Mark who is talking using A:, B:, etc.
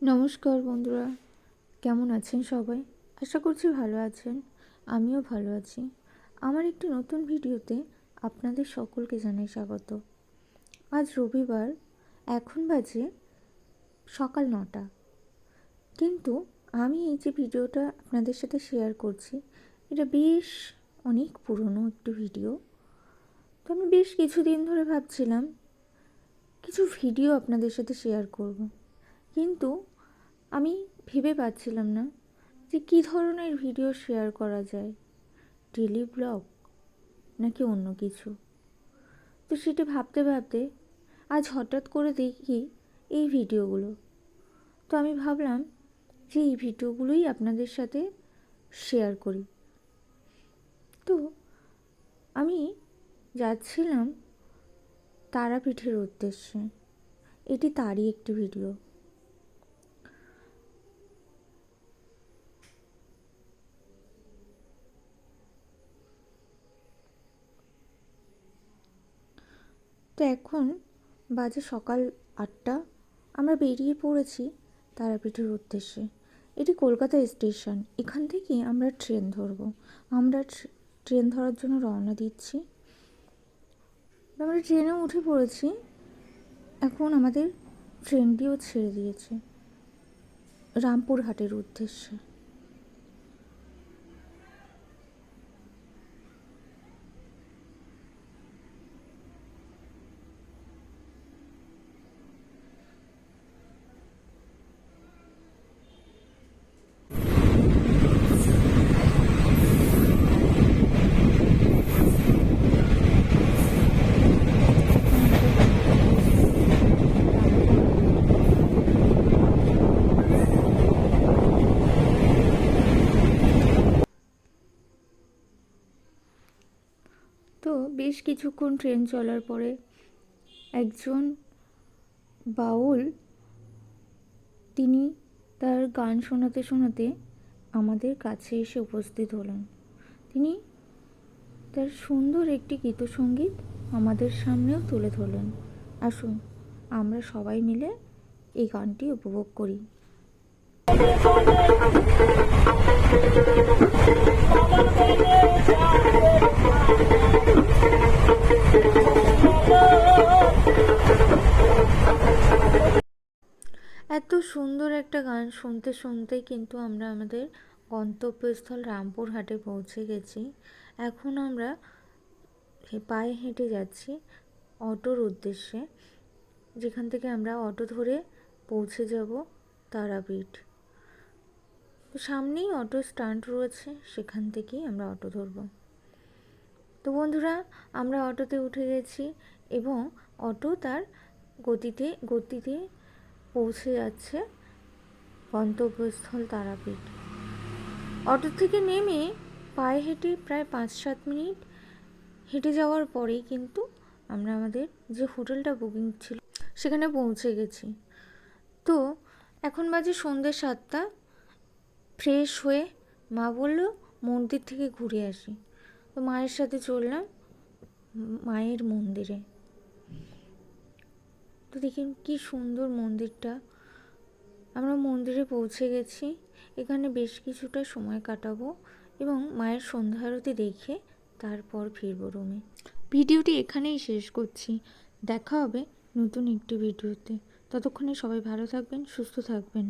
A: নমস্কার বন্ধুরা, কেমন আছেন সবাই? আশা করছি ভালো আছেন। আমিও ভালো আছি। আমার একটি নতুন ভিডিওতে আপনাদের সকলকে জানাই স্বাগত। আজ রবিবার, এখন বাজে সকাল 9টা। কিন্তু আমি এই যে ভিডিওটা আপনাদের সাথে শেয়ার করছি, এটা বেশ অনেক পুরনো একটি ভিডিও। তো আমি বেশ কিছুদিন ধরে ভাবছিলাম কিছু ভিডিও আপনাদের সাথে শেয়ার করব, কিন্তু আমি ভেবে পাচ্ছিলাম না যে কী ধরনের ভিডিও শেয়ার করা যায়, ডেলি ব্লগ নাকি অন্য কিছু। তো সেটা ভাবতে ভাবতে আজ হঠাৎ করে দেখি এই ভিডিওগুলো। তো আমি ভাবলাম যে এই ভিডিওগুলোই আপনাদের সাথে শেয়ার করি। তো আমি যাচ্ছিলাম তারাপীঠের উদ্দেশ্যে। এটি তারই একটি ভিডিও। তো এখন বাজে সকাল 8টা। আমরা বেরিয়ে পড়েছি তারাপীঠের উদ্দেশ্যে। এটি কলকাতা স্টেশন। এখান থেকে আমরা ট্রেন ধরব। আমরা ট্রেন ধরার জন্য রওনা দিচ্ছি। আমরা ট্রেনেও উঠে পড়েছি। এখন আমাদের ট্রেনটিও ছেড়ে দিয়েছে রামপুরহাটের উদ্দেশ্যে। তো বেশ কিছুক্ষণ ট্রেন চলার পরে একজন বাউল, তিনি তার গান শোনাতে শোনাতে আমাদের কাছে এসে উপস্থিত হলেন। তিনি তার সুন্দর একটি গীতসঙ্গীত আমাদের সামনেও তুলে ধরলেন। আসুন আমরা সবাই মিলে এই গানটি উপভোগ করি। এত সুন্দর একটা গান শুনতে শুনতেই কিন্তু আমরা আমাদের গন্তব্যস্থল রামপুরহাটে পৌঁছে গেছি। এখন আমরা পায়ে হেঁটে যাচ্ছি অটোর উদ্দেশ্যে, যেখান থেকে আমরা অটো ধরে পৌঁছে যাব তারাপীঠ। তো সামনেই অটো স্ট্যান্ড রয়েছে, সেখান থেকেই আমরা অটো ধরব। তো বন্ধুরা, আমরা অটোতে উঠে গেছি এবং অটো তার গতিতে পৌঁছে যাচ্ছে গন্তব্যস্থল তারাপীঠ। অটো থেকে নেমে পায়ে হেঁটে প্রায় 5-7 মিনিট হেঁটে যাওয়ার পরেই কিন্তু আমরা আমাদের যে হোটেলটা বুকিং ছিল সেখানে পৌঁছে গেছি। তো এখন বাজে সন্ধ্যে 7টা। ফ্রেশ হয়ে মা বলল মন্দির থেকে ঘুরে আসি। তো মায়ের সাথে চললাম মায়ের মন্দিরে। তো দেখুন কি সুন্দর মন্দিরটা। আমরা মন্দিরে পৌঁছে গেছি। এখানে বেশ কিছুটা সময় কাটাবো এবং মায়ের সন্ধ্যা আরতি দেখে তারপর ফিরবো রুমে। ভিডিওটি এখানেই শেষ করছি। দেখা হবে নতুন একটি ভিডিওতে। ততক্ষণে সবাই ভালো থাকবেন, সুস্থ থাকবেন।